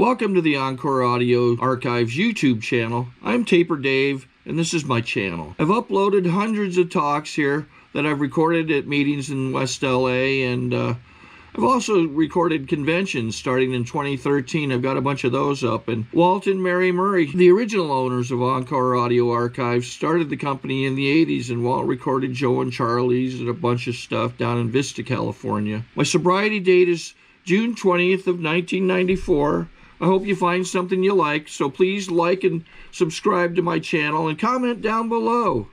Welcome to the Encore Audio Archives YouTube channel. I'm Taper Dave, and this is my channel. I've uploaded hundreds of talks here that I've recorded at meetings in West LA, and I've also recorded conventions starting in 2013. I've got a bunch of those up. And Walt and Mary Murray, the original owners of Encore Audio Archives, started the company in the 80s, and Walt recorded Joe and Charlie's and a bunch of stuff down in Vista, California. My sobriety date is June 20th of 1994. I hope you find something you like, so please like and subscribe to my channel and comment down below.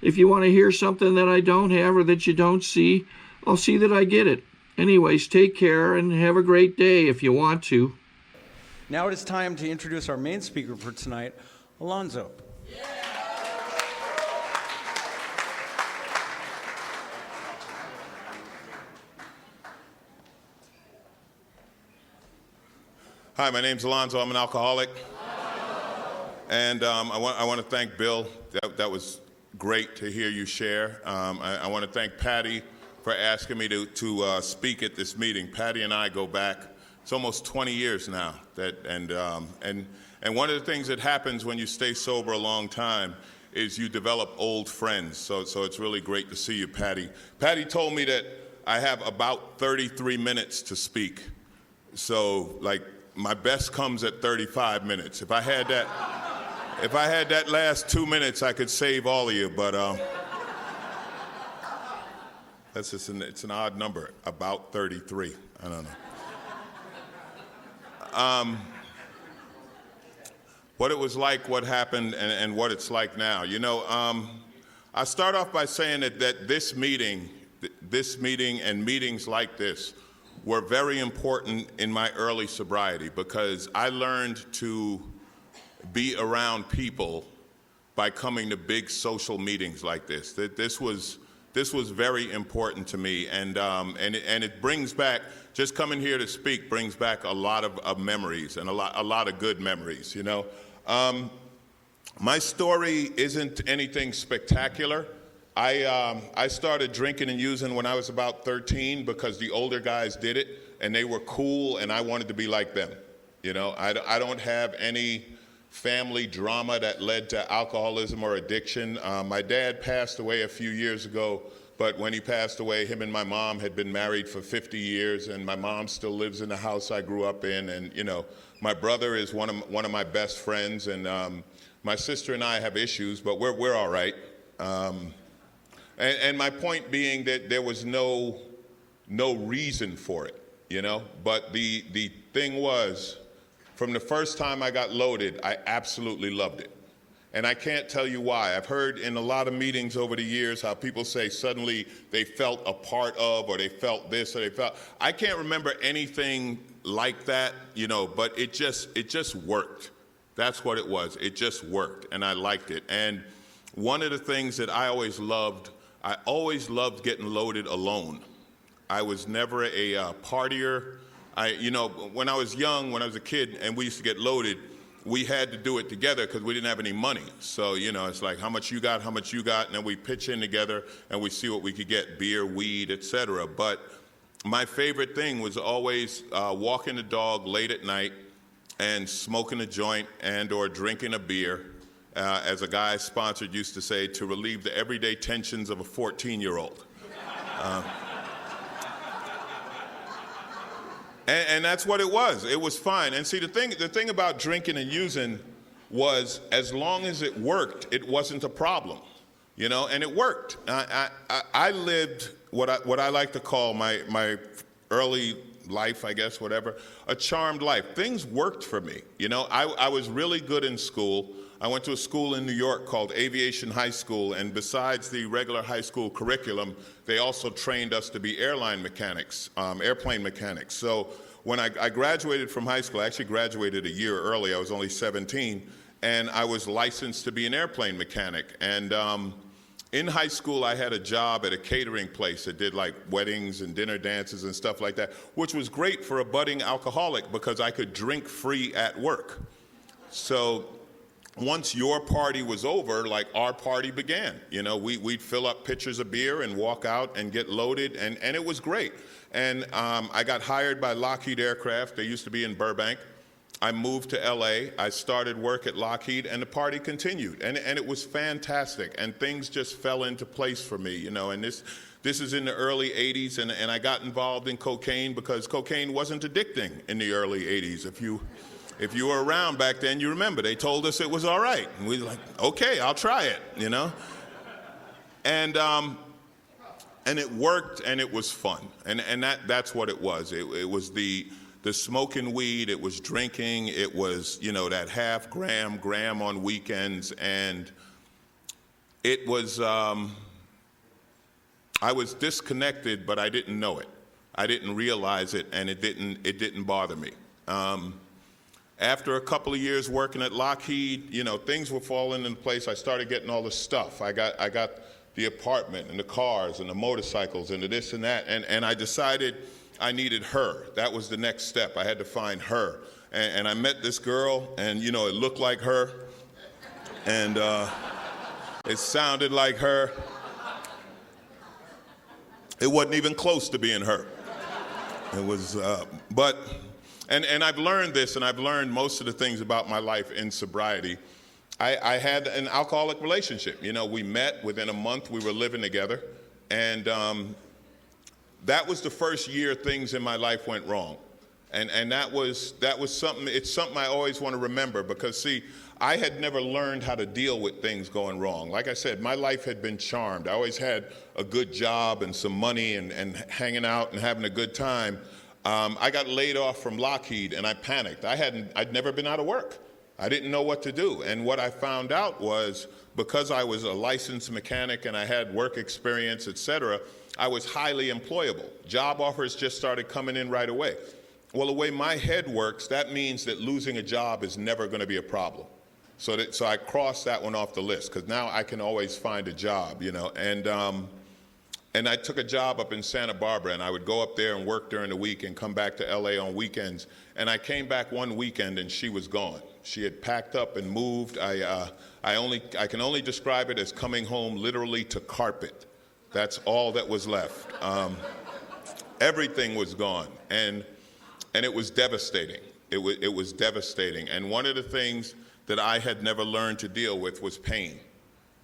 If you want to hear something that I don't have or that you don't see, I'll see that I get it. Anyways, take care and have a great day if you want to. Now it is time to introduce our main speaker for tonight, Alonzo. Hi, my name's Alonzo. I'm an alcoholic. And I want to thank Bill. That was great to hear you share. I want to thank Patty for asking me to speak at this meeting. Patty and I go back, it's almost 20 years now. And one of the things that happens when you stay sober a long time is you develop old friends. So it's really great to see you, Patty. Patty told me that I have about 33 minutes to speak. So, like, my best comes at 35 minutes. If I had that last 2 minutes, I could save all of you, but that's just it's an odd number, about 33. I don't know. What it was like, what happened, and what it's like now. You know, I start off by saying that this meeting and meetings like this were very important in my early sobriety, because I learned to be around people by coming to big social meetings like this. This was very important to me, and it brings back, just coming here to speak brings back a lot of memories, and a lot of good memories, you know. My story isn't anything spectacular. I started drinking and using when I was about 13 because the older guys did it and they were cool and I wanted to be like them. You know, I don't have any family drama that led to alcoholism or addiction. My dad passed away a few years ago, but when he passed away, him and my mom had been married for 50 years, and my mom still lives in the house I grew up in. And you know, my brother is one of my best friends, and my sister and I have issues, but we're all right. And my point being that there was no reason for it, you know? But the thing was, from the first time I got loaded, I absolutely loved it. And I can't tell you why. I've heard in a lot of meetings over the years how people say suddenly they felt a part of, or they felt this, or they felt, I can't remember anything like that, you know, but it just worked. That's what it was. It just worked, and I liked it. And one of the things that I always loved getting loaded alone. I was never a partier. You know, when I was young, when I was a kid, and we used to get loaded, we had to do it together because we didn't have any money. So, you know, it's like, how much you got, and then we pitch in together and we see what we could get, beer, weed, etc. But my favorite thing was always walking the dog late at night and smoking a joint and or drinking a beer. As a guy sponsored used to say, to relieve the everyday tensions of a 14-year-old. And that's what it was. It was fine. And see, the thing about drinking and using was, as long as it worked, it wasn't a problem, you know, and it worked. I lived what I like to call my early life, I guess, whatever, a charmed life. Things worked for me, you know. I was really good in school. I went to a school in New York called Aviation High School, and besides the regular high school curriculum, they also trained us to be airplane mechanics. So when I graduated from high school, I actually graduated a year early, I was only 17, and I was licensed to be an airplane mechanic. And in high school, I had a job at a catering place that did like weddings and dinner dances and stuff like that, which was great for a budding alcoholic because I could drink free at work. So once your party was over, like, our party began. You know, we'd fill up pitchers of beer and walk out and get loaded, and it was great. And I got hired by Lockheed Aircraft. They used to be in Burbank. I moved to LA, I started work at Lockheed, and the party continued. And it was fantastic, and things just fell into place for me, you know, and this is in the early 80s, and I got involved in cocaine because cocaine wasn't addicting in the early 80s. If you were around back then, you remember, they told us it was all right. And we were like, okay, I'll try it, you know? And it worked, and it was fun. And that's what it was. It was the smoking weed, it was drinking, it was, you know, that half gram on weekends, and it was, I was disconnected, but I didn't know it. I didn't realize it, and it didn't bother me. After a couple of years working at Lockheed, you know, things were falling into place. I started getting all the stuff. I got the apartment and the cars and the motorcycles and the this and that, and I decided I needed her. That was the next step. I had to find her. And I met this girl, and, you know, it looked like her, and it sounded like her. It wasn't even close to being her. It was, and I've learned this, and I've learned most of the things about my life in sobriety. I had an alcoholic relationship. You know, we met, within a month we were living together, and that was the first year things in my life went wrong. And that was something, it's something I always want to remember, because see, I had never learned how to deal with things going wrong. Like I said, my life had been charmed. I always had a good job and some money and hanging out and having a good time. I got laid off from Lockheed, and I panicked. I'd never been out of work. I didn't know what to do. And what I found out was, because I was a licensed mechanic and I had work experience, et cetera, I was highly employable. Job offers just started coming in right away. Well, the way my head works, that means that losing a job is never going to be a problem. So I crossed that one off the list, because now I can always find a job, you know. And I took a job up in Santa Barbara, and I would go up there and work during the week and come back to LA on weekends. And I came back one weekend, and she was gone. She had packed up and moved. I can only describe it as coming home literally to carpet. That's all that was left. Everything was gone, and it was devastating. It was devastating. And one of the things that I had never learned to deal with was pain.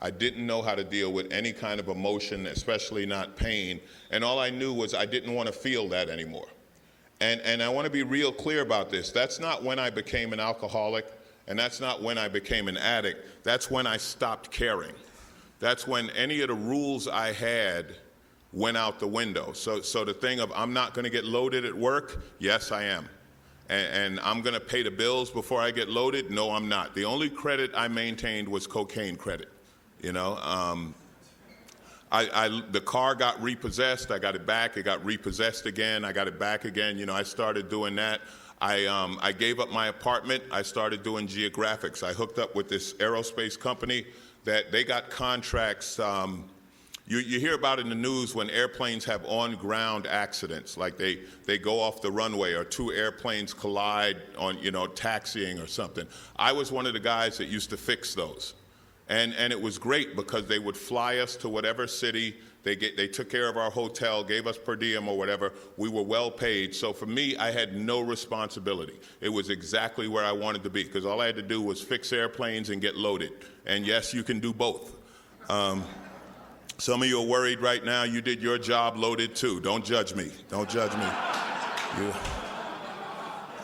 I didn't know how to deal with any kind of emotion, especially not pain. And all I knew was I didn't want to feel that anymore. And I want to be real clear about this. That's not when I became an alcoholic, and that's not when I became an addict. That's when I stopped caring. That's when any of the rules I had went out the window. So the thing of, I'm not going to get loaded at work, yes, I am. And I'm going to pay the bills before I get loaded, no, I'm not. The only credit I maintained was cocaine credit. You know, the car got repossessed. I got it back. It got repossessed again. I got it back again. You know, I started doing that. I gave up my apartment. I started doing geographics. I hooked up with this aerospace company that they got contracts. You hear about in the news when airplanes have on-ground accidents, like they go off the runway or two airplanes collide on, you know, taxiing or something. I was one of the guys that used to fix those. And it was great, because they would fly us to whatever city. They took care of our hotel, gave us per diem or whatever. We were well paid. So for me, I had no responsibility. It was exactly where I wanted to be, because all I had to do was fix airplanes and get loaded. And yes, you can do both. Some of you are worried right now. You did your job loaded too. Don't judge me. Don't judge me.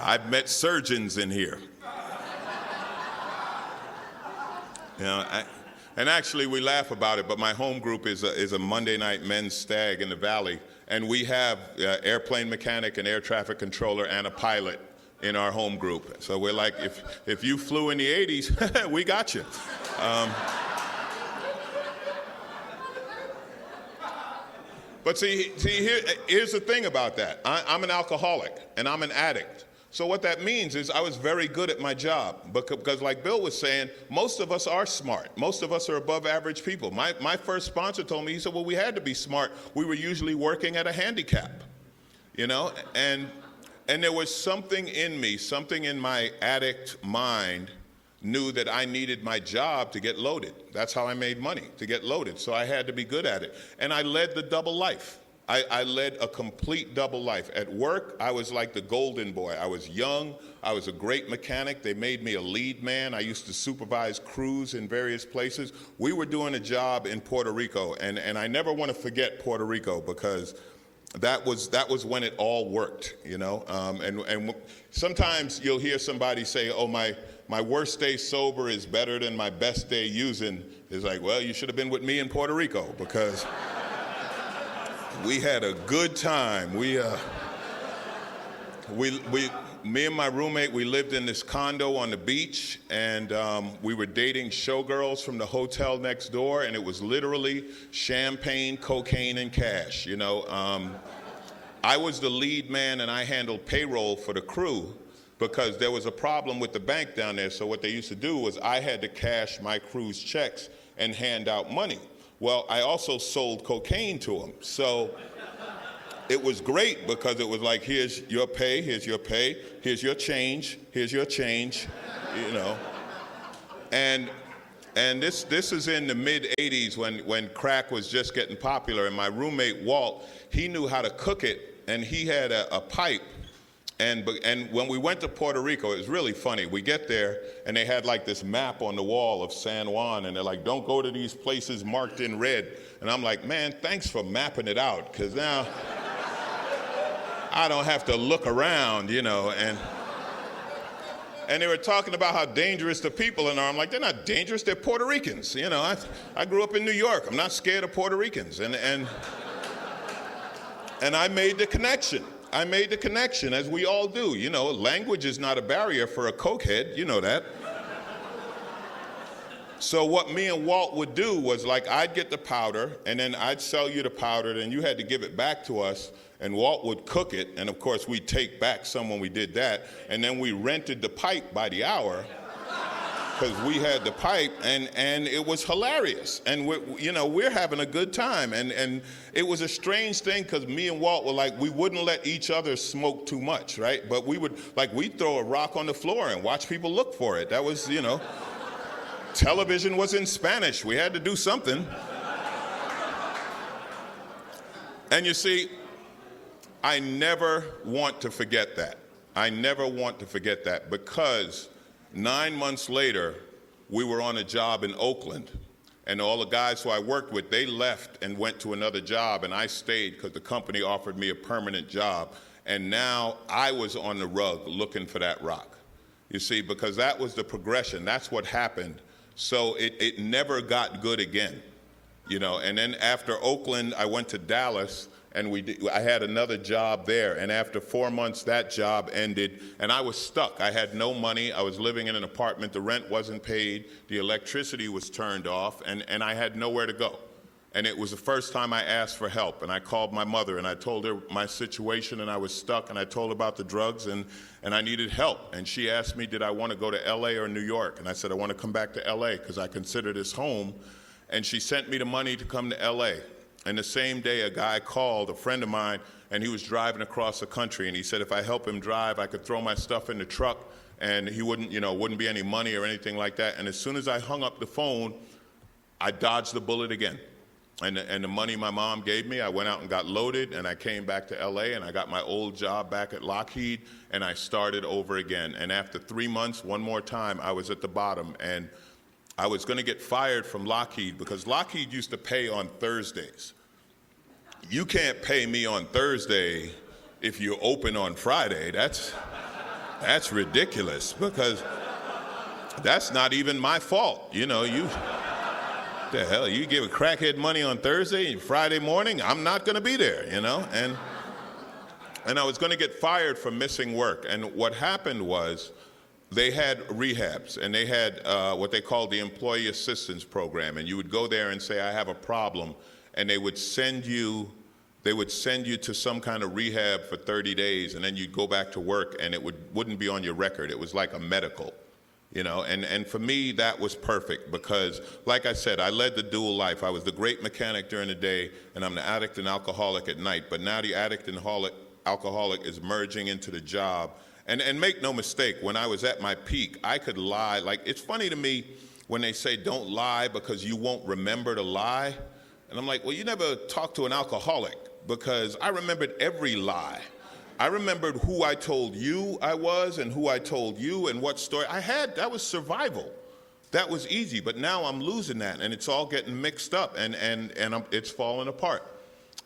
I've met surgeons in here. You know, and actually we laugh about it, but my home group is a Monday night men's stag in the Valley, and we have airplane mechanic, an air traffic controller, and a pilot in our home group. So we're like, if you flew in the 80s, we got you. But see, here's the thing about that. I'm an alcoholic, and I'm an addict. So what that means is I was very good at my job, because like Bill was saying, most of us are smart. Most of us are above average people. My first sponsor told me, he said, well, we had to be smart. We were usually working at a handicap, you know? And there was something in me, something in my addict mind knew that I needed my job to get loaded. That's how I made money, to get loaded. So I had to be good at it. And I led the double life. I led a complete double life. At work, I was like the golden boy. I was young. I was a great mechanic. They made me a lead man. I used to supervise crews in various places. We were doing a job in Puerto Rico, and I never want to forget Puerto Rico because that was when it all worked, you know. And sometimes you'll hear somebody say, "Oh, my worst day sober is better than my best day using." It's like, well, you should have been with me in Puerto Rico because we had a good time. Me and my roommate, we lived in this condo on the beach, and we were dating showgirls from the hotel next door, and it was literally champagne, cocaine, and cash, you know. I was the lead man, and I handled payroll for the crew because there was a problem with the bank down there. So what they used to do was I had to cash my crew's checks and hand out money. Well, I also sold cocaine to them. So it was great because it was like, here's your pay, here's your pay, here's your change, here's your change, you know. And this is in the mid-'80s when crack was just getting popular, and my roommate, Walt, he knew how to cook it, and he had a pipe. And when we went to Puerto Rico, it was really funny. We get there, and they had like this map on the wall of San Juan, and they're like, don't go to these places marked in red. And I'm like, man, thanks for mapping it out, because now I don't have to look around, you know. And they were talking about how dangerous the people are. I'm like, they're not dangerous, they're Puerto Ricans. You know, I grew up in New York. I'm not scared of Puerto Ricans. And I made the connection. I made the connection, as we all do. You know, language is not a barrier for a cokehead, you know that. So what me and Walt would do was, like, I'd get the powder, and then I'd sell you the powder, then you had to give it back to us, and Walt would cook it, and of course we'd take back some when we did that, and then we rented the pipe by the hour, because we had the pipe, and it was hilarious. And we're having a good time. And it was a strange thing because me and Walt were like, we wouldn't let each other smoke too much, right? But we'd throw a rock on the floor and watch people look for it. That was, you know, television was in Spanish. We had to do something. And you see, I never want to forget that. I never want to forget that because 9 months later, we were on a job in Oakland, and all the guys who I worked with, they left and went to another job, and I stayed because the company offered me a permanent job, and now I was on the rug looking for that rock. You see, because that was the progression. That's what happened. So it never got good again, you know. And then after Oakland, I went to Dallas, and I had another job there, and after 4 months, that job ended, and I was stuck. I had no money. I was living in an apartment. The rent wasn't paid. The electricity was turned off, and I had nowhere to go. And it was the first time I asked for help, and I called my mother, and I told her my situation, and I was stuck, and I told her about the drugs, and I needed help. And she asked me, did I want to go to LA or New York? And I said, I want to come back to LA because I consider this home. And she sent me the money to come to LA. And the same day, a guy called, a friend of mine, and he was driving across the country, and he said if I help him drive, I could throw my stuff in the truck, and he wouldn't be any money or anything like that. And as soon as I hung up the phone, I dodged the bullet again. And the money my mom gave me, I went out and got loaded, and I came back to LA, and I got my old job back at Lockheed, and I started over again. And after 3 months, one more time, I was at the bottom, and I was going to get fired from Lockheed because Lockheed used to pay on Thursdays. You can't pay me on Thursday if you open on Friday. That's ridiculous because that's not even my fault. You know, the hell, you give a crackhead money on Thursday and Friday morning, I'm not going to be there, you know? And I was going to get fired for missing work. And what happened was, they had rehabs, and they had what they called the Employee Assistance Program, and you would go there and say, I have a problem, and they would send you to some kind of rehab for 30 days, and then you'd go back to work, and it wouldn't be on your record. It was like a medical, you know, and for me, that was perfect because, like I said, I led the dual life. I was the great mechanic during the day, and I'm the addict and alcoholic at night, but now the addict and alcoholic is merging into the job. And make no mistake, when I was at my peak, I could lie. Like, it's funny to me when they say don't lie because you won't remember to lie. And I'm like, well, you never talk to an alcoholic because I remembered every lie. I remembered who I told you I was and who I told you and what story I had. That was survival. That was easy, but now I'm losing that, and it's all getting mixed up, and it's falling apart.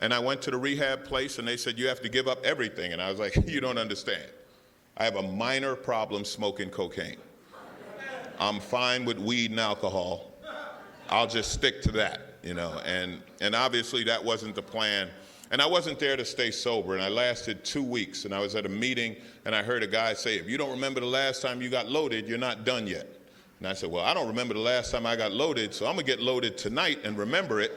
And I went to the rehab place, and they said, you have to give up everything. And I was like, you don't understand. I have a minor problem smoking cocaine. I'm fine with weed and alcohol. I'll just stick to that, you know. And obviously that wasn't the plan. And I wasn't there to stay sober, and I lasted 2 weeks. And I was at a meeting, and I heard a guy say, if you don't remember the last time you got loaded, you're not done yet. And I said, well, I don't remember the last time I got loaded, so I'm going to get loaded tonight and remember it.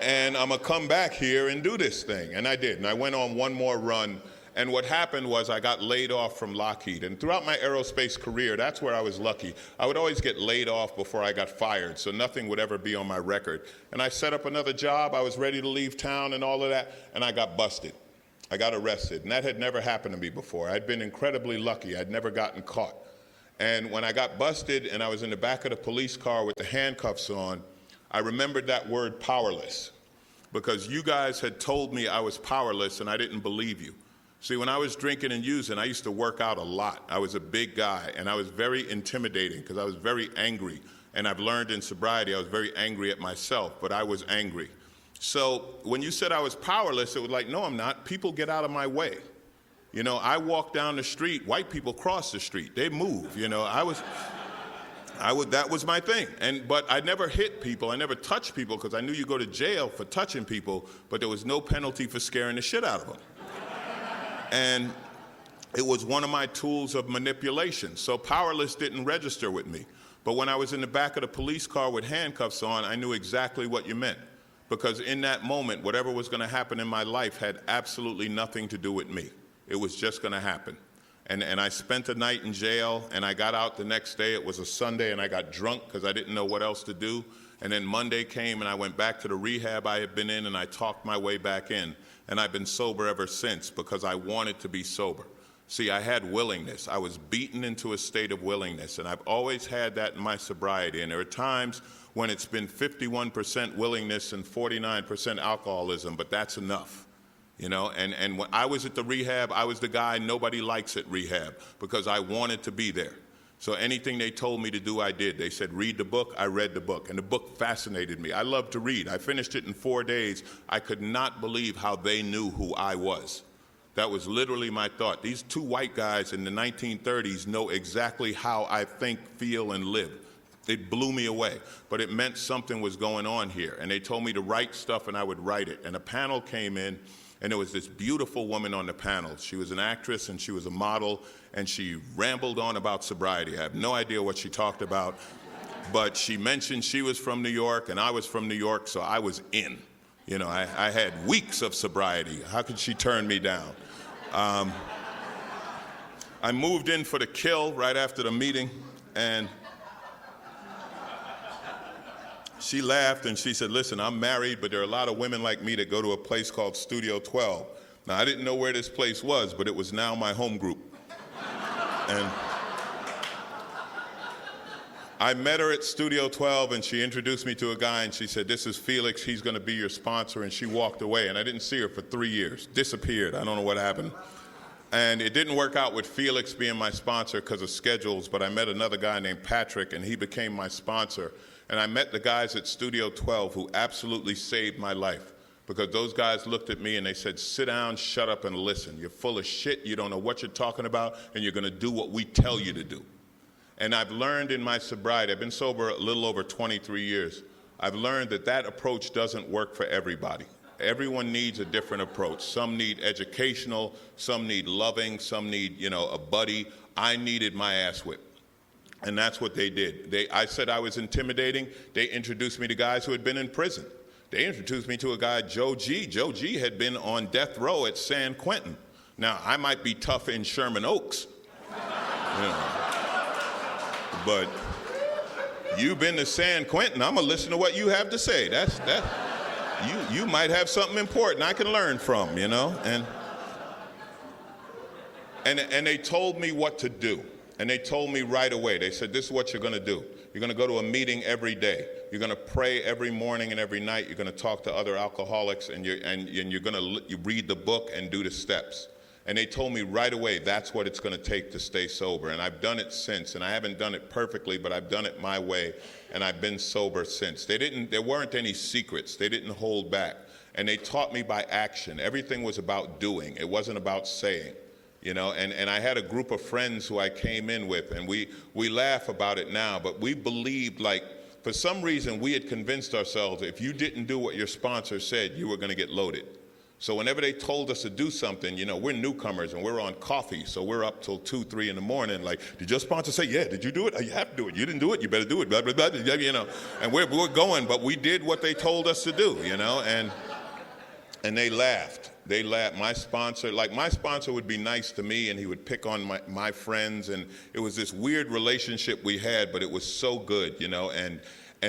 And I'm going to come back here and do this thing. And I did. And I went on one more run. And what happened was I got laid off from Lockheed. And throughout my aerospace career, that's where I was lucky. I would always get laid off before I got fired, so nothing would ever be on my record. And I set up another job. I was ready to leave town and all of that, and I got busted. I got arrested, and that had never happened to me before. I'd been incredibly lucky. I'd never gotten caught. And when I got busted and I was in the back of the police car with the handcuffs on, I remembered that word powerless, because you guys had told me I was powerless and I didn't believe you. See, when I was drinking and using, I used to work out a lot. I was a big guy, and I was very intimidating because I was very angry. And I've learned in sobriety I was very angry at myself, but I was angry. So when you said I was powerless, it was like, no, I'm not. People get out of my way. You know, I walk down the street, white people cross the street. They move, you know. That was my thing. But I never hit people. I never touched people because I knew you go to jail for touching people, but there was no penalty for scaring the shit out of them. And it was one of my tools of manipulation. So powerless didn't register with me. But when I was in the back of the police car with handcuffs on, I knew exactly what you meant. Because in that moment, whatever was going to happen in my life had absolutely nothing to do with me. It was just going to happen. And I spent a night in jail, and I got out the next day. It was a Sunday, and I got drunk because I didn't know what else to do. And then Monday came, and I went back to the rehab I had been in, and I talked my way back in. And I've been sober ever since because I wanted to be sober. See, I had willingness. I was beaten into a state of willingness, and I've always had that in my sobriety. And there are times when it's been 51% willingness and 49% alcoholism, but that's enough. You know, and when I was at the rehab, I was the guy nobody likes at rehab because I wanted to be there. So anything they told me to do, I did. They said, read the book. I read the book, and the book fascinated me. I love to read. I finished it in 4 days. I could not believe how they knew who I was. That was literally my thought. These two white guys in the 1930s know exactly how I think, feel, and live. It blew me away, but it meant something was going on here. And they told me to write stuff, and I would write it. And a panel came in, and there was this beautiful woman on the panel. She was an actress, and she was a model, and she rambled on about sobriety. I have no idea what she talked about, but she mentioned she was from New York, and I was from New York, so I was in. You know, I had weeks of sobriety. How could she turn me down? I moved in for the kill right after the meeting, and she laughed and she said, listen, I'm married, but there are a lot of women like me that go to a place called Studio 12. Now, I didn't know where this place was, but it was now my home group. And I met her at Studio 12, and she introduced me to a guy, and she said, this is Felix, he's going to be your sponsor, and she walked away, and I didn't see her for 3 years, disappeared. I don't know what happened. And it didn't work out with Felix being my sponsor because of schedules, but I met another guy named Patrick, and he became my sponsor. And I met the guys at Studio 12 who absolutely saved my life, because those guys looked at me and they said, sit down, shut up, and listen. You're full of shit, you don't know what you're talking about, and you're going to do what we tell you to do. And I've learned in my sobriety, I've been sober a little over 23 years, I've learned that that approach doesn't work for everybody. Everyone needs a different approach. Some need educational, some need loving, some need, you know, a buddy. I needed my ass whipped. And that's what they did. I said I was intimidating. They introduced me to guys who had been in prison. They introduced me to a guy, Joe G. Joe G had been on death row at San Quentin. Now, I might be tough in Sherman Oaks, you know, but you've been to San Quentin, I'm gonna listen to what you have to say. You might have something important I can learn from, you know? And they told me what to do. And they told me right away, they said, this is what you're going to do. You're going to go to a meeting every day. you're going to pray every morning and every night. You're going to talk to other alcoholics, and you're going to read the book and do the steps. And they told me right away that's what it's going to take to stay sober. And I've done it since. And I haven't done it perfectly, but I've done it my way. And I've been sober since. There weren't any secrets. They didn't hold back. And they taught me by action. Everything was about doing. It wasn't about saying. You know, and I had a group of friends who I came in with, and we laugh about it now, but we believed, like, for some reason we had convinced ourselves if you didn't do what your sponsor said, you were going to get loaded. So whenever they told us to do something, you know, we're newcomers and we're on coffee, so we're up till 2, 3 in the morning. Like, did your sponsor say, yeah, did you do it? Oh, you have to do it. You didn't do it, you better do it, blah, blah, blah, you know. And we're going, but we did what they told us to do, you know, and they laughed. They laughed. My sponsor would be nice to me, and he would pick on my friends, and it was this weird relationship we had, but it was so good, you know, and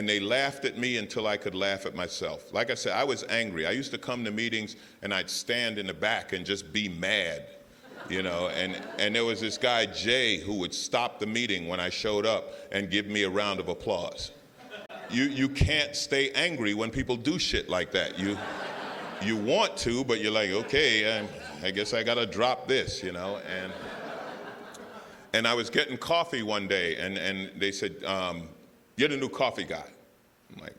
they laughed at me until I could laugh at myself. Like I said, I was angry. I used to come to meetings, and I'd stand in the back and just be mad, you know, and there was this guy, Jay, who would stop the meeting when I showed up and give me a round of applause. You can't stay angry when people do shit like that. You want to, but you're like, okay, I guess I gotta drop this, you know. And I was getting coffee one day, and they said, you're the new coffee guy. I'm like,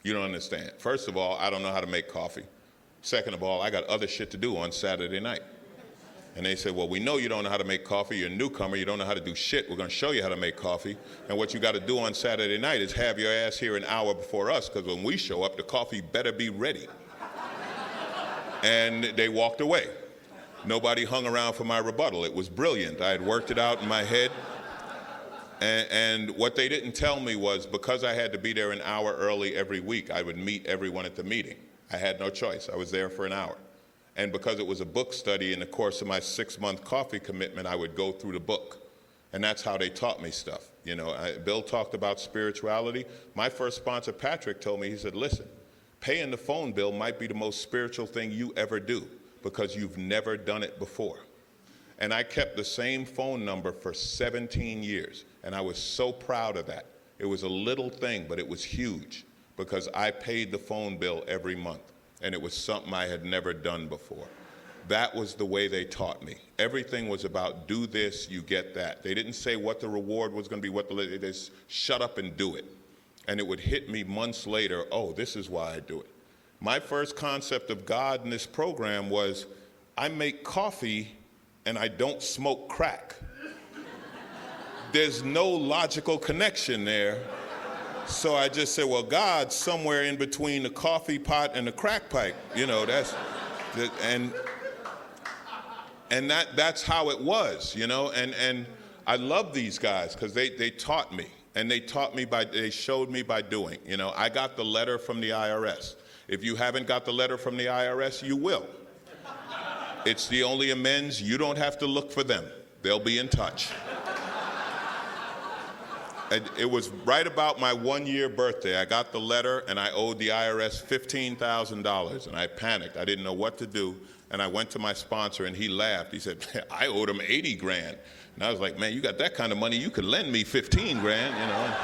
you don't understand. First of all, I don't know how to make coffee. Second of all, I got other shit to do on Saturday night. And they said, well, we know you don't know how to make coffee. You're a newcomer. You don't know how to do shit. We're going to show you how to make coffee. And what you got to do on Saturday night is have your ass here an hour before us, because when we show up, the coffee better be ready. And they walked away. Nobody hung around for my rebuttal. It was brilliant. I had worked it out in my head. And what they didn't tell me was, because I had to be there an hour early every week, I would meet everyone at the meeting. I had no choice. I was there for an hour. And because it was a book study in the course of my 6-month coffee commitment, I would go through the book. And that's how they taught me stuff. You know, Bill talked about spirituality. My first sponsor, Patrick, told me, he said, listen, paying the phone bill might be the most spiritual thing you ever do, because you've never done it before. And I kept the same phone number for 17 years. And I was so proud of that. It was a little thing, but it was huge, because I paid the phone bill every month. And it was something I had never done before. That was the way they taught me. Everything was about do this, you get that. They didn't say what the reward was going to be, they just shut up and do it. And it would hit me months later, oh, this is why I do it. My first concept of God in this program was, I make coffee and I don't smoke crack. There's no logical connection there. So I just said, well, God's somewhere in between the coffee pot and the crack pipe. You know, that's that's how it was, you know, and I love these guys because they taught me. And they showed me by doing. You know, I got the letter from the IRS. If you haven't got the letter from the IRS, you will. It's the only amends. You don't have to look for them. They'll be in touch. And it was right about my 1-year birthday. I got the letter, and I owed the IRS $15,000, and I panicked. I didn't know what to do, and I went to my sponsor, and he laughed. He said, I owed him 80 grand. And I was like, man, you got that kind of money, you could lend me 15 grand, you know.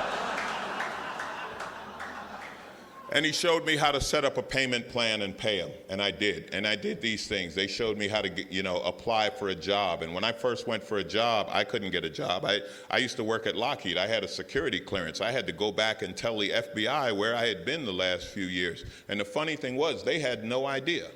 And he showed me how to set up a payment plan and pay him, and I did. And I did these things. They showed me how to get, you know, apply for a job. And when I first went for a job, I couldn't get a job. I used to work at Lockheed. I had a security clearance. I had to go back and tell the FBI where I had been the last few years. And the funny thing was, they had no idea.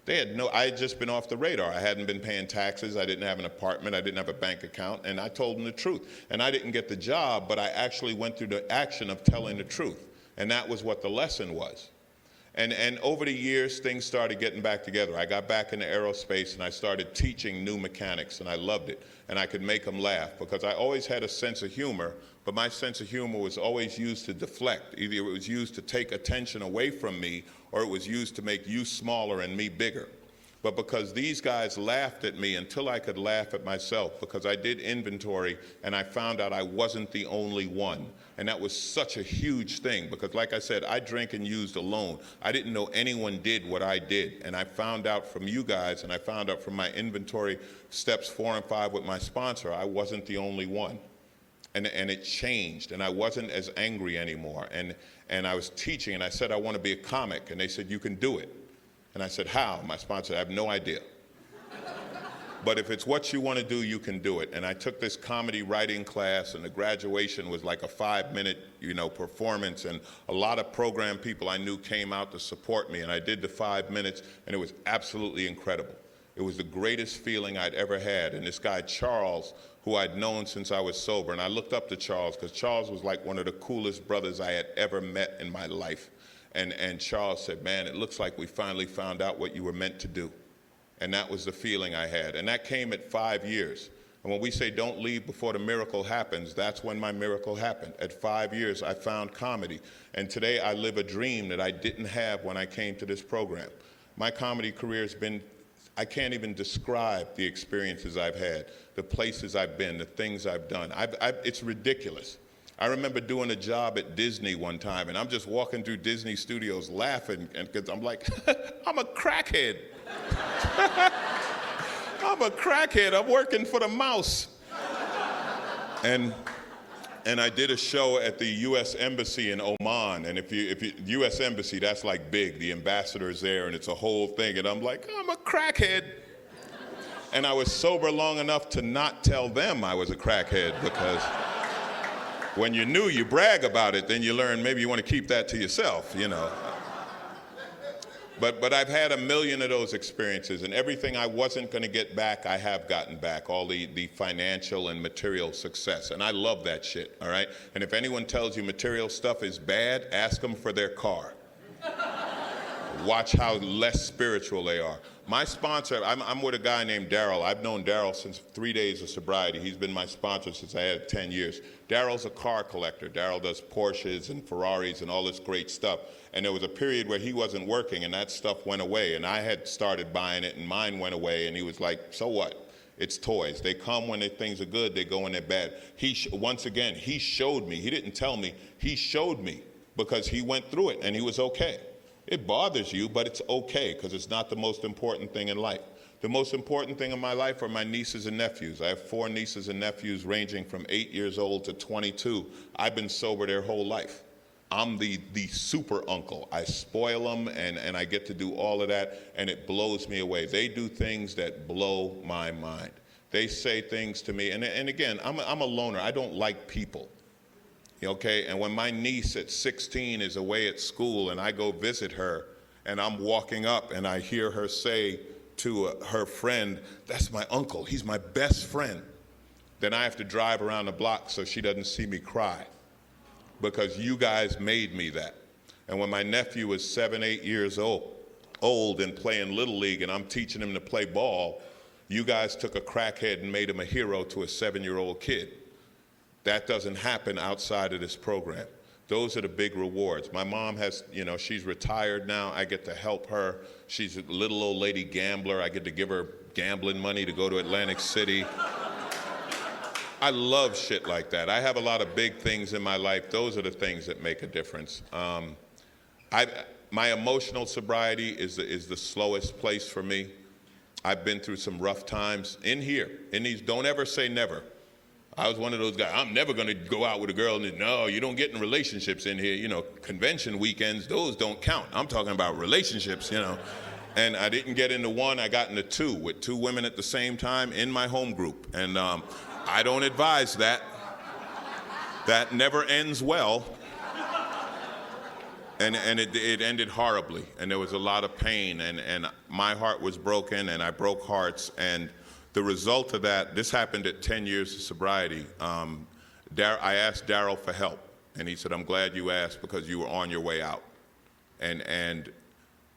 I had just been off the radar. I hadn't been paying taxes. I didn't have an apartment. I didn't have a bank account. And I told them the truth. And I didn't get the job, but I actually went through the action of telling the truth. And that was what the lesson was. And over the years, things started getting back together. I got back into aerospace, and I started teaching new mechanics, and I loved it. And I could make them laugh, because I always had a sense of humor, but my sense of humor was always used to deflect. Either it was used to take attention away from me, or it was used to make you smaller and me bigger. But because these guys laughed at me until I could laugh at myself, because I did inventory and I found out I wasn't the only one. And that was such a huge thing, because like I said, I drank and used alone. I didn't know anyone did what I did. And I found out from you guys, and I found out from my inventory steps 4 and 5 with my sponsor, I wasn't the only one. And it changed, and I wasn't as angry anymore. And I was teaching, and I said, I want to be a comic. And they said, you can do it. And I said, how? My sponsor, I have no idea. But if it's what you want to do, you can do it. And I took this comedy writing class, and the graduation was like a 5-minute, performance. And a lot of program people I knew came out to support me. And I did the 5 minutes, and it was absolutely incredible. It was the greatest feeling I'd ever had. And this guy, Charles, who I'd known since I was sober, and I looked up to Charles because Charles was like one of the coolest brothers I had ever met in my life. And Charles said, man, it looks like we finally found out what you were meant to do. And that was the feeling I had. And that came at 5 years. And when we say don't leave before the miracle happens, that's when my miracle happened. At 5 years, I found comedy. And today I live a dream that I didn't have when I came to this program. My comedy career has been, I can't even describe the experiences I've had, the places I've been, the things I've done. It's ridiculous. I remember doing a job at Disney one time, and I'm just walking through Disney Studios laughing, because I'm like, I'm a crackhead. I'm a crackhead. I'm working for the mouse. And I did a show at the U.S. Embassy in Oman, and if you U.S. Embassy, that's like big. The ambassador's there, and it's a whole thing, and I'm like, I'm a crackhead. And I was sober long enough to not tell them I was a crackhead, because when you're new, you brag about it, then you learn maybe you want to keep that to yourself, But I've had a million of those experiences, and everything I wasn't going to get back, I have gotten back, all the financial and material success. And I love that shit, all right? And if anyone tells you material stuff is bad, ask them for their car. Watch how less spiritual they are. My sponsor, I'm with a guy named Daryl. I've known Daryl since 3 days of sobriety. He's been my sponsor since I had 10 years. Daryl's a car collector. Daryl does Porsches and Ferraris and all this great stuff. And there was a period where he wasn't working, and that stuff went away. And I had started buying it, and mine went away. And he was like, so what? It's toys. They come when things are good. They go when they're bad. Once again, he showed me. He didn't tell me. He showed me, because he went through it, and he was okay. It bothers you, but it's okay, because it's not the most important thing in life. The most important thing in my life are my nieces and nephews. I have 4 nieces and nephews ranging from 8 years old to 22. I've been sober their whole life. I'm the super uncle. I spoil them, and I get to do all of that, and it blows me away. They do things that blow my mind. They say things to me, and again, I'm a loner. I don't like people. Okay, and when my niece at 16 is away at school and I go visit her, and I'm walking up and I hear her say to her friend, that's my uncle, he's my best friend, then I have to drive around the block so she doesn't see me cry, because you guys made me that. And when my nephew was 7, 8 years old and playing Little League, and I'm teaching him to play ball, you guys took a crackhead and made him a hero to a 7-year-old kid. That doesn't happen outside of this program. Those are the big rewards. My mom has, she's retired now. I get to help her. She's a little old lady gambler. I get to give her gambling money to go to Atlantic City. I love shit like that. I have a lot of big things in my life. Those are the things that make a difference. My emotional sobriety is the slowest place for me. I've been through some rough times in here. In these, don't ever say never. I was one of those guys, I'm never going to go out with a girl. And no, you don't get in relationships in here. Convention weekends, those don't count. I'm talking about relationships, And I didn't get into one, I got into 2 with 2 women at the same time in my home group. And I don't advise that. That never ends well. And it ended horribly. And there was a lot of pain. And my heart was broken, and I broke hearts. And the result of that, this happened at 10 years of sobriety. I asked Daryl for help, and he said, I'm glad you asked, because you were on your way out. And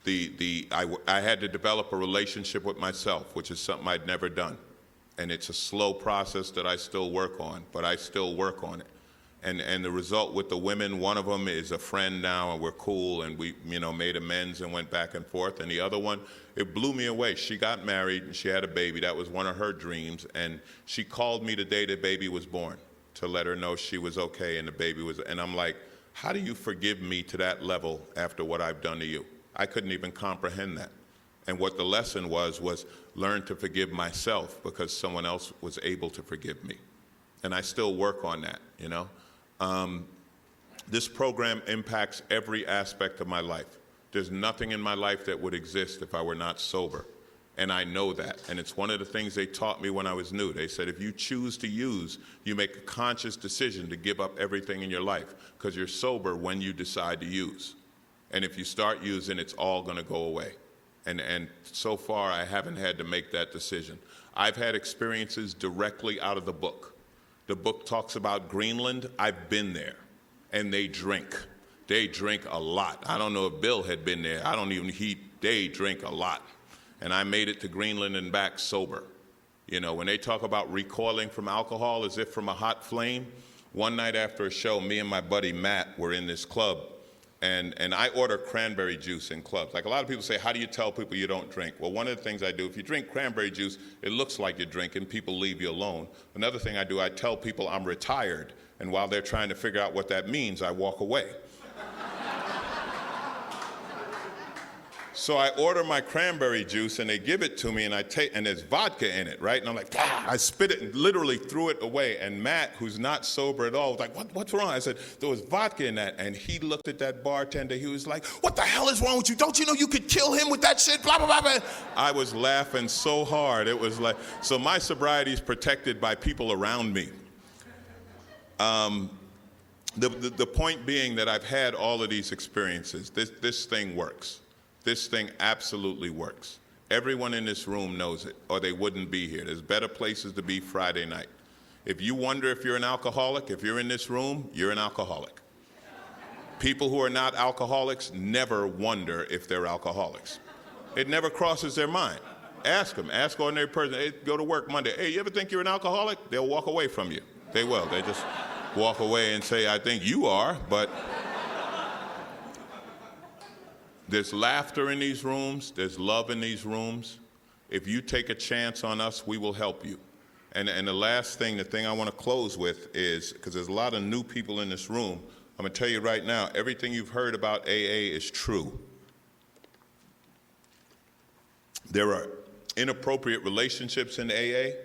I had to develop a relationship with myself, which is something I'd never done. And it's a slow process that I still work on, but I still work on it. And the result with the women, one of them is a friend now, and we're cool, and we made amends and went back and forth. And the other one, it blew me away. She got married, and she had a baby. That was one of her dreams. And she called me the day the baby was born to let her know she was okay and the baby was, and I'm like, how do you forgive me to that level after what I've done to you? I couldn't even comprehend that. And what the lesson was learn to forgive myself, because someone else was able to forgive me. and I still work on that, you know. This program impacts every aspect of my life. There's nothing in my life that would exist if I were not sober. And I know that. And it's one of the things they taught me when I was new. They said, if you choose to use, you make a conscious decision to give up everything in your life because you're sober when you decide to use. And if you start using, it's all going to go away. And so far, I haven't had to make that decision. I've had experiences directly out of the book. The book talks about Greenland. I've been there. And they drink. They drink a lot. I don't know if Bill had been there. They drink a lot. And I made it to Greenland and back sober. You know, when they talk about recoiling from alcohol as if from a hot flame, one night after a show, me and my buddy Matt were in this club, and I order cranberry juice in clubs. Like a lot of people say, how do you tell people you don't drink? Well, one of the things I do, if you drink cranberry juice, it looks like you're drinking, people leave you alone. Another thing I do, I tell people I'm retired, and while they're trying to figure out what that means, I walk away. So I order my cranberry juice, and they give it to me, and and there's vodka in it, right? And I'm like, ah! I spit it and literally threw it away. And Matt, who's not sober at all, was like, what's wrong? I said, there was vodka in that. And he looked at that bartender. He was like, what the hell is wrong with you? Don't you know you could kill him with that shit? Blah, blah, blah, blah. I was laughing so hard. It was like, so my sobriety is protected by people around me. The point being that I've had all of these experiences. This thing works. This thing absolutely works. Everyone in this room knows it, or they wouldn't be here. There's better places to be Friday night. If you wonder if you're an alcoholic, if you're in this room, you're an alcoholic. People who are not alcoholics never wonder if they're alcoholics. It never crosses their mind. Ask them. Ask an ordinary person, hey, go to work Monday. Hey, you ever think you're an alcoholic? They'll walk away from you. They will. They just walk away and say, I think you are, but... There's laughter in these rooms. There's love in these rooms. If you take a chance on us, we will help you. And the last thing, the thing I want to close with is, because there's a lot of new people in this room, I'm going to tell you right now, everything you've heard about AA is true. There are inappropriate relationships in AA,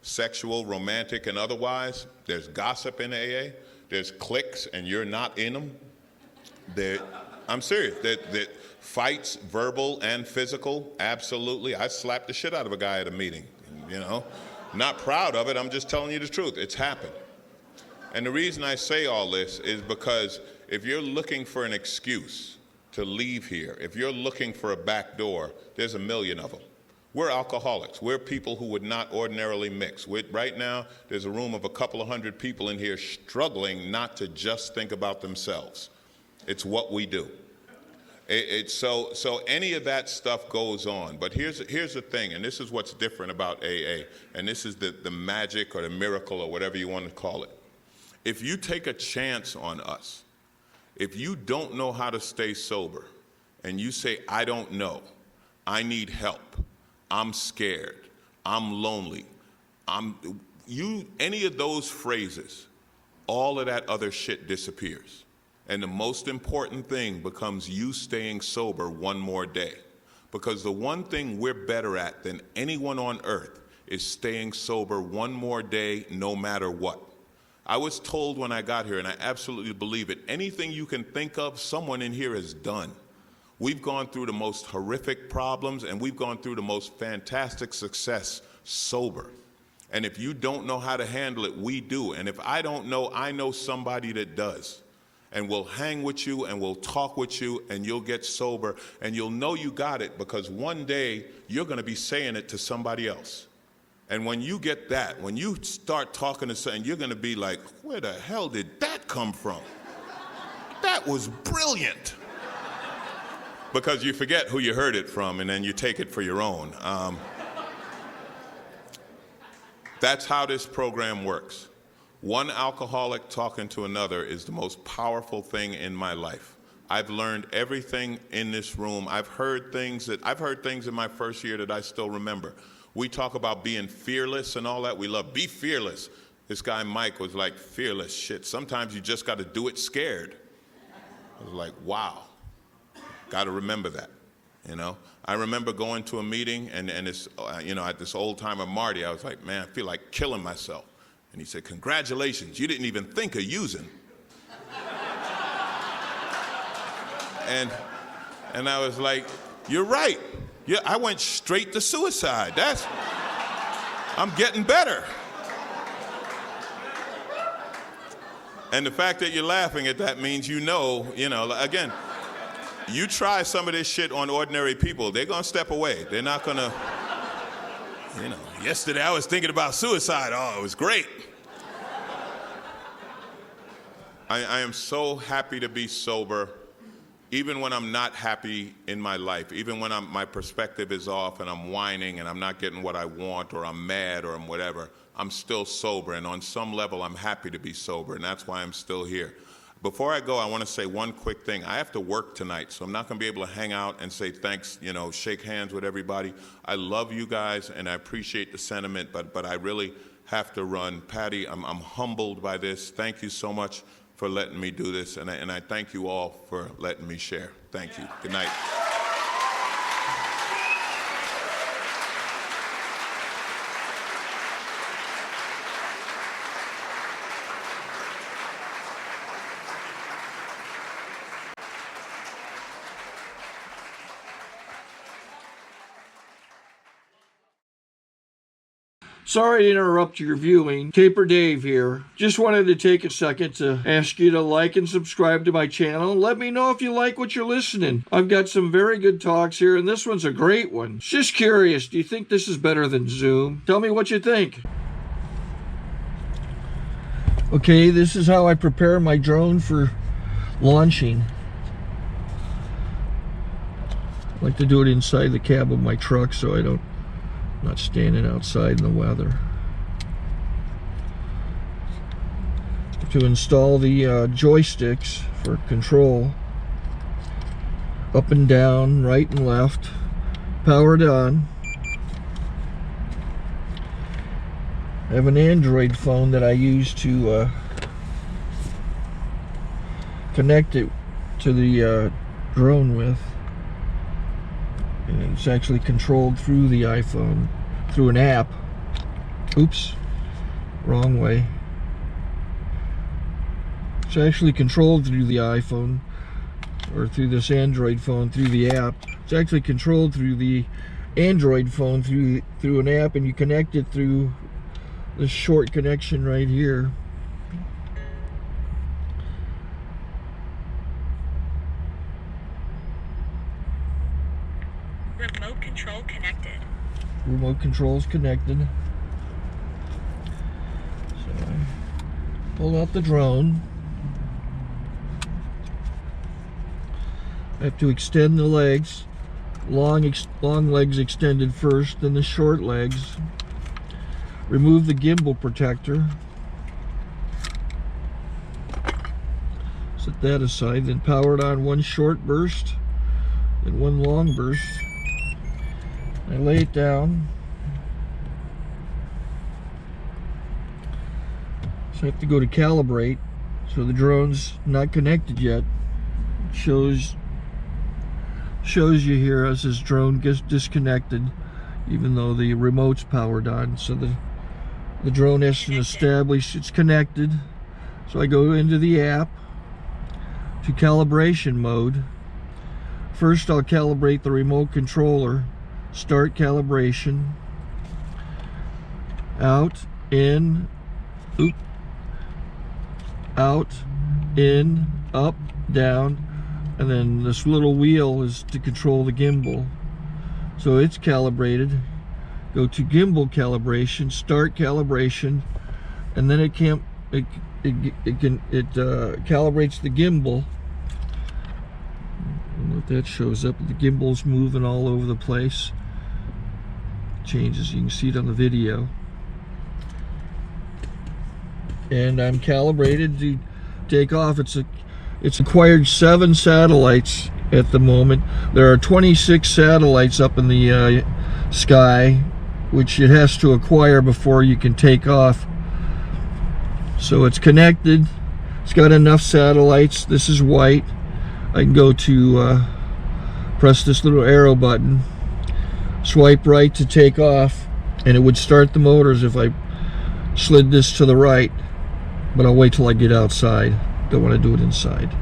sexual, romantic, and otherwise. There's gossip in AA. There's cliques, and you're not in them. I'm serious. That fights, verbal and physical, absolutely. I slapped the shit out of a guy at a meeting, you know. Not proud of it, I'm just telling you the truth. It's happened. And the reason I say all this is because if you're looking for an excuse to leave here, if you're looking for a back door, there's a million of them. We're alcoholics. We're people who would not ordinarily mix. Right now, there's a room of a couple of hundred people in here struggling not to just think about themselves. It's what we do. So any of that stuff goes on. But here's the thing, and this is what's different about AA, and this is the magic or the miracle or whatever you want to call it. If you take a chance on us, if you don't know how to stay sober, and you say, I don't know, I need help, I'm scared, I'm lonely, any of those phrases, all of that other shit disappears. And the most important thing becomes you staying sober one more day. Because the one thing we're better at than anyone on earth is staying sober one more day no matter what. I was told when I got here, and I absolutely believe it, anything you can think of, someone in here has done. We've gone through the most horrific problems, and we've gone through the most fantastic success sober. And if you don't know how to handle it, we do. And if I don't know, I know somebody that does. And we'll hang with you, and we'll talk with you, and you'll get sober, and you'll know you got it, because one day you're going to be saying it to somebody else. And when you get that, when you start talking to someone, you're going to be like, where the hell did that come from? That was brilliant. Because you forget who you heard it from, and then you take it for your own. That's how this program works. One alcoholic talking to another is the most powerful thing in my life. I've learned everything in this room. I've heard things in my first year that I still remember. We talk about being fearless and all that. We love, be fearless. This guy Mike was like, fearless shit. Sometimes you just got to do it scared. I was like, wow. Got to remember that, you know. I remember going to a meeting and this, at this old timer Marty, I was like, man, I feel like killing myself. And he said, congratulations, you didn't even think of using. And I was like, you're right. Yeah, I went straight to suicide. I'm getting better. And the fact that you're laughing at that means you know, again, you try some of this shit on ordinary people, they're gonna step away. They're not gonna, yesterday I was thinking about suicide. Oh, it was great. I am so happy to be sober, even when I'm not happy in my life, even when my perspective is off and I'm whining and I'm not getting what I want, or I'm mad, or I'm whatever, I'm still sober. And on some level, I'm happy to be sober, and that's why I'm still here. Before I go, I want to say one quick thing. I have to work tonight, so I'm not going to be able to hang out and say thanks, shake hands with everybody. I love you guys, and I appreciate the sentiment, but I really have to run. Patty, I'm humbled by this. Thank you so much for letting me do this, and I thank you all for letting me share. Thank you. Good night. Sorry to interrupt your viewing. Taper Dave here. Just wanted to take a second to ask you to like and subscribe to my channel. And let me know if you like what you're listening. I've got some very good talks here, and this one's a great one. Just curious, do you think this is better than Zoom? Tell me what you think. Okay, this is how I prepare my drone for launching. I like to do it inside the cab of my truck so I'm not standing outside in the weather. To install the joysticks for control, up and down, right and left, powered on. I have an Android phone that I use to connect it to the drone with. And it's actually controlled through the iPhone, through an app. Oops, wrong way. It's actually controlled through the iPhone, or through this Android phone, through the app. It's actually controlled through the Android phone, through an app, and you connect it through this short connection right here. Remote control connected. Remote control's connected. So I pull out the drone. I have to extend the legs. Long legs extended first, then the short legs. Remove the gimbal protector. Set that aside, then power it on one short burst, then one long burst. I lay it down. So I have to go to calibrate. So the drone's not connected yet. It shows you here as this drone gets disconnected, even though the remote's powered on. So the drone has to establish it's connected. So I go into the app to calibration mode. First I'll calibrate the remote controller. Start calibration. Out, in, oop, out, in, up, down, and then this little wheel is to control the gimbal. So it's calibrated. Go to gimbal calibration, start calibration, and then it calibrates the gimbal. I don't know if that shows up. The gimbal's moving all over the place. Changes, you can see it on the video. And I'm calibrated to take off. It's acquired 7 satellites at the moment. There are 26 satellites up in the sky, which it has to acquire before you can take off. So it's connected. It's got enough satellites. This is white. I can go to press this little arrow button, swipe right to take off, and it would start the motors if I slid this to the right, but I'll wait till I get outside. Don't want to do it inside.